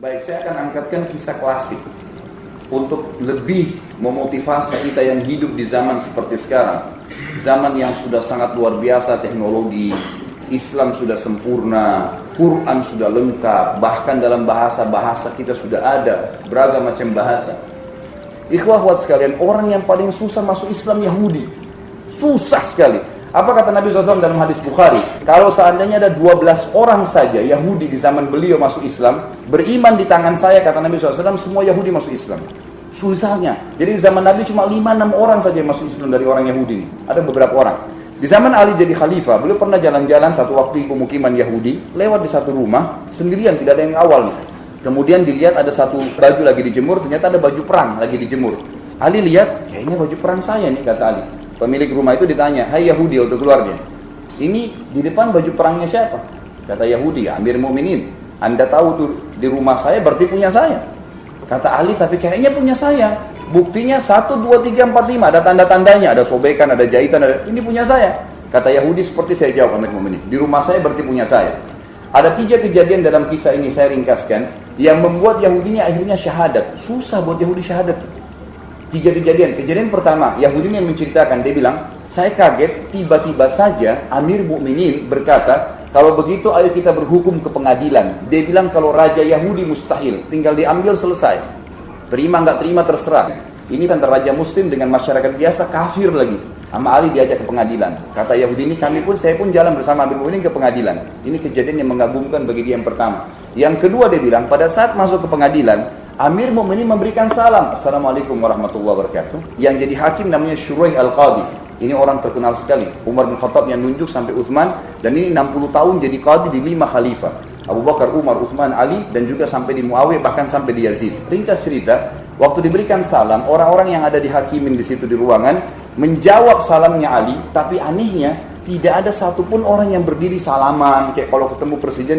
Baik, saya akan angkatkan kisah klasik untuk lebih memotivasi kita yang hidup di zaman seperti sekarang. Zaman yang sudah sangat luar biasa teknologi, Islam sudah sempurna, Quran sudah lengkap, bahkan dalam bahasa-bahasa kita sudah ada beragam macam bahasa. Ikhwah sekalian, orang yang paling susah masuk Islam Yahudi. Susah sekali. Apa kata Nabi SAW dalam hadis Bukhari? Kalau seandainya ada 12 orang saja Yahudi di zaman beliau masuk Islam, beriman di tangan saya, kata Nabi SAW, semua Yahudi masuk Islam. Susahnya. Jadi di zaman Nabi cuma 5-6 orang saja yang masuk Islam dari orang Yahudi ini. Ada beberapa orang. Di zaman Ali jadi khalifah, beliau pernah jalan-jalan satu waktu di pemukiman Yahudi, lewat di satu rumah, sendirian, tidak ada yang awal nih. Kemudian dilihat ada satu baju lagi dijemur, ternyata ada baju perang lagi dijemur. Ali lihat, kayaknya baju perang saya nih, kata Ali. Pemilik rumah itu ditanya, hai Yahudi, waktu keluar dia, ini di depan baju perangnya siapa? Kata Yahudi, Amir Mu'minin. Anda tahu tuh di rumah saya berarti punya saya. Kata Ali, tapi kayaknya punya saya. Buktinya 1, 2, 3, 4, 5, ada tanda-tandanya, ada sobekan, ada jahitan, ada, ini punya saya. Kata Yahudi, seperti saya jawab, Amir Mu'minin, di rumah saya berarti punya saya. Ada 3 kejadian dalam kisah ini, saya ringkaskan, yang membuat Yahudi ini akhirnya syahadat. Susah buat Yahudi syahadat. 3 kejadian. Kejadian pertama, Yahudi ini yang menceritakan, dia bilang, saya kaget, tiba-tiba saja Amir Mu'minin berkata, kalau begitu ayo kita berhukum ke pengadilan. Dia bilang kalau raja Yahudi mustahil, tinggal diambil selesai. Terima nggak terima terserah. Ini antara raja muslim dengan masyarakat biasa kafir lagi. Sama Ali diajak ke pengadilan. Kata Yahudi ini, saya pun jalan bersama Amir Mu'minin ke pengadilan. Ini kejadian yang mengagumkan bagi dia yang pertama. Yang kedua dia bilang, pada saat masuk ke pengadilan, Amir Mu'minin memberikan salam. Assalamualaikum warahmatullahi wabarakatuh. Yang jadi hakim namanya Shuraih Al-Qadi. Ini orang terkenal sekali. Umar bin Khattab yang nunjuk sampai Uthman. Dan ini 60 tahun jadi qadi di 5 khalifah. Abu Bakar, Umar, Uthman, Ali. Dan juga sampai di Muawiyah, bahkan sampai di Yazid. Ringkas cerita, waktu diberikan salam, orang-orang yang ada di hakimin di situ di ruangan menjawab salamnya Ali. Tapi anehnya, tidak ada satupun orang yang berdiri salaman. Kayak kalau ketemu presiden,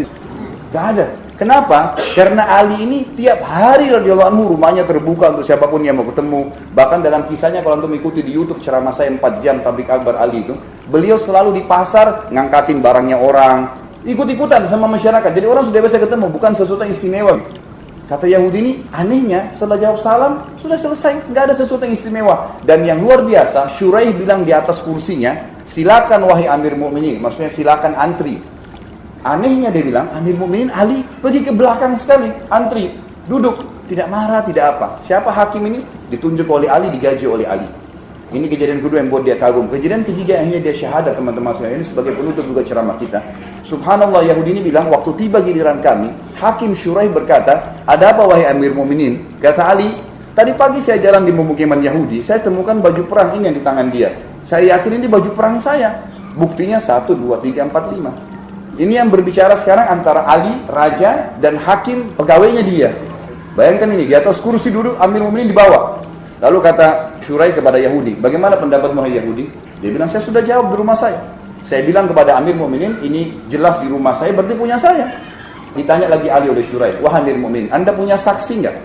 gak ada. Kenapa? Karena Ali ini tiap hari radhiyallahu anhu rumahnya terbuka untuk siapapun yang mau ketemu. Bahkan dalam kisahnya kalau untuk mengikuti di YouTube ceramah saya 4 jam tablik akbar Ali itu, beliau selalu di pasar ngangkatin barangnya orang, ikut-ikutan sama masyarakat. Jadi orang sudah biasa ketemu, bukan sesuatu yang istimewa. Kata Yahudi ini, anehnya setelah jawab salam sudah selesai, nggak ada sesuatu yang istimewa. Dan yang luar biasa, Shuraih bilang di atas kursinya, silakan wahai Amir Mu'minin, maksudnya silakan antri. Anehnya dia bilang, Amir Mu'minin Ali pergi ke belakang sekali, antri, duduk, tidak marah, tidak apa. Siapa hakim ini? Ditunjuk oleh Ali, digaji oleh Ali. Ini kejadian kedua yang buat dia kagum. Kejadian ketiga akhirnya dia syahadat, teman-teman sekalian. Ini sebagai penutup juga ceramah kita. Subhanallah, Yahudi ini bilang, waktu tiba giliran kami, Hakim Shuraih berkata, ada apa wahai Amir Mu'minin? Kata Ali, tadi pagi saya jalan di pemukiman Yahudi, saya temukan baju perang ini yang di tangan dia. Saya yakin ini baju perang saya. Buktinya 1, 2, 3, 4, 5. Ini yang berbicara sekarang antara Ali, raja, dan hakim pegawainya dia. Bayangkan ini, di atas kursi duduk, Amir Mu'minin di bawah. Lalu kata Shuraih kepada Yahudi, bagaimana pendapatmu hai Yahudi? Dia bilang, saya sudah jawab di rumah saya. Saya bilang kepada Amir Mu'minin, ini jelas di rumah saya, berarti punya saya. Ditanya lagi Ali oleh Shuraih, wah Amir Mu'minin, Anda punya saksi enggak?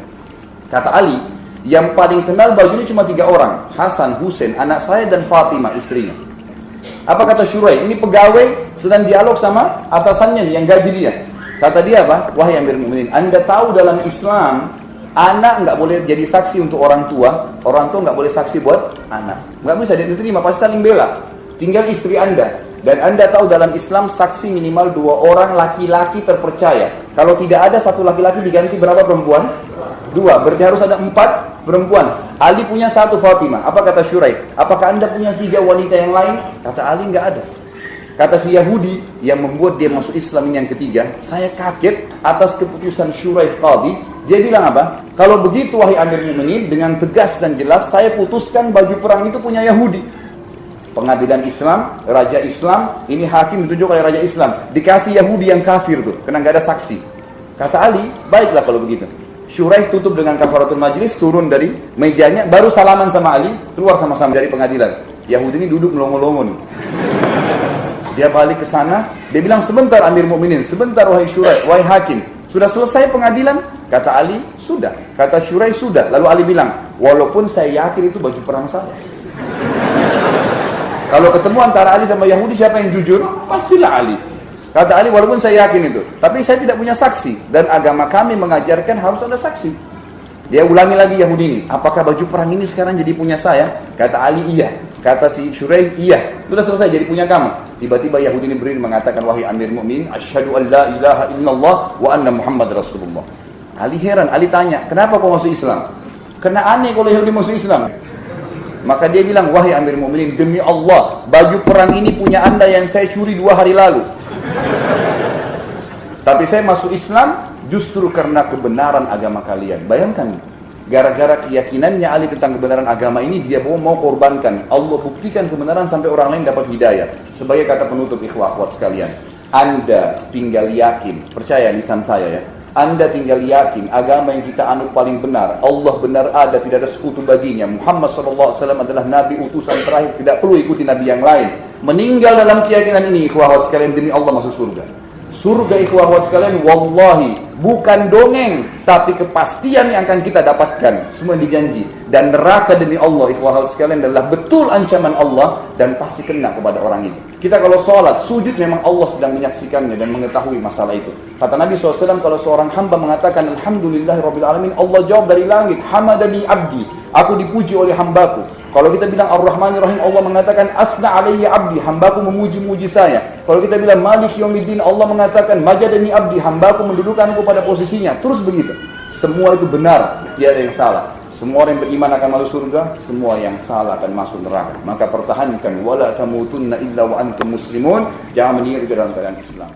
Kata Ali, yang paling kenal baju ini cuma 3 orang, Hasan, Husain, anak saya, dan Fatimah, istrinya. Apa kata Shuraih? Ini pegawai sedang dialog sama atasannya nih, yang gaji dia. Kata dia apa? Wahai Amir Mu'minin, Anda tahu dalam Islam, anak nggak boleh jadi saksi untuk orang tua nggak boleh saksi buat anak. Nggak bisa diterima, pasti saling bela. Tinggal istri Anda. Dan Anda tahu dalam Islam, saksi minimal 2 orang laki-laki terpercaya. Kalau tidak ada 1 laki-laki diganti berapa perempuan? 2, berarti harus ada 4 perempuan. Ali punya 1 Fatimah. Apa kata Shuraih? Apakah Anda punya 3 wanita yang lain? Kata Ali, enggak ada. Kata si Yahudi yang membuat dia masuk Islam ini yang ketiga, saya kaget atas keputusan Shuraih Qadi. Dia bilang apa? Kalau begitu wahai Amir Mu'minin, dengan tegas dan jelas saya putuskan baju perang itu punya Yahudi. Pengadilan Islam, Raja Islam, ini hakim ditunjuk oleh Raja Islam. Dikasih Yahudi yang kafir tuh, karena enggak ada saksi. Kata Ali, baiklah kalau begitu. Shuraih tutup dengan kafaratul majlis, turun dari mejanya, baru salaman sama Ali, keluar sama-sama dari pengadilan. Yahudi ini duduk melongo-longo nih. Dia balik ke sana, dia bilang, sebentar Amir Mu'minin, sebentar wahai Shuraih, wahai hakim, sudah selesai pengadilan? Kata Ali, sudah. Kata Shuraih, sudah. Lalu Ali bilang, walaupun saya yakin itu baju perang saya. Kalau ketemu antara Ali sama Yahudi, siapa yang jujur? Pastilah Ali. Kata Ali, walaupun saya yakin itu, tapi saya tidak punya saksi. Dan agama kami mengajarkan harus ada saksi. Dia ulangi lagi Yahudi ini, apakah baju perang ini sekarang jadi punya saya? Kata Ali, iya. Kata si Shuraih, iya. Sudah selesai, jadi punya kamu. Tiba-tiba Yahudi ini berdiri mengatakan, wahai Amir Mu'minin, asyhadu an la ilaha illallah wa anna Muhammad Rasulullah. Ali heran, Ali tanya, kenapa kau masuk Islam? Karena aneh kalau Yahudi masuk Islam. Maka dia bilang, wahai Amir Mu'minin, demi Allah, baju perang ini punya anda yang saya curi 2 hari lalu. Tapi saya masuk Islam justru karena kebenaran agama kalian. Bayangkan, gara-gara keyakinannya Ali tentang kebenaran agama ini, dia mau korbankan. Allah buktikan kebenaran sampai orang lain dapat hidayah. Sebagai kata penutup ikhwah akhwat sekalian, Anda tinggal yakin, percaya lisan saya ya, Anda tinggal yakin agama yang kita anut paling benar. Allah benar ada, tidak ada sekutu baginya. Muhammad SAW adalah Nabi utusan terakhir, tidak perlu ikuti Nabi yang lain. Meninggal dalam keyakinan ini, ikhwah akhwat sekalian, demi Allah masuk surga. Surga ikhwah akhwat sekalian, wallahi bukan dongeng, tapi kepastian yang akan kita dapatkan, semua dijanji. Dan neraka demi Allah ikhwah akhwat sekalian adalah betul ancaman Allah dan pasti kena kepada orang itu. Kita kalau sholat, sujud memang Allah sedang menyaksikannya dan mengetahui masalah itu. Kata Nabi SAW, kalau seorang hamba mengatakan Alhamdulillahirrabbilalamin, Allah jawab dari langit, hamadani abdi, aku dipuji oleh hambaku. Kalau kita bilang Ar-Rahmanir-Rahim, Allah mengatakan asna alayya abdi, hambaku memuji-muji saya. Kalau kita bilang Malik Yaumiddin, Allah mengatakan majadani abdi, hambaku mendudukanku pada posisinya. Terus begitu. Semua itu benar, tiada yang salah. Semua orang yang beriman akan masuk surga, semua yang salah akan masuk neraka. Maka pertahankan wala tamutunna illa wa antum muslimun, jangan meninggal dalam keadaan Islam.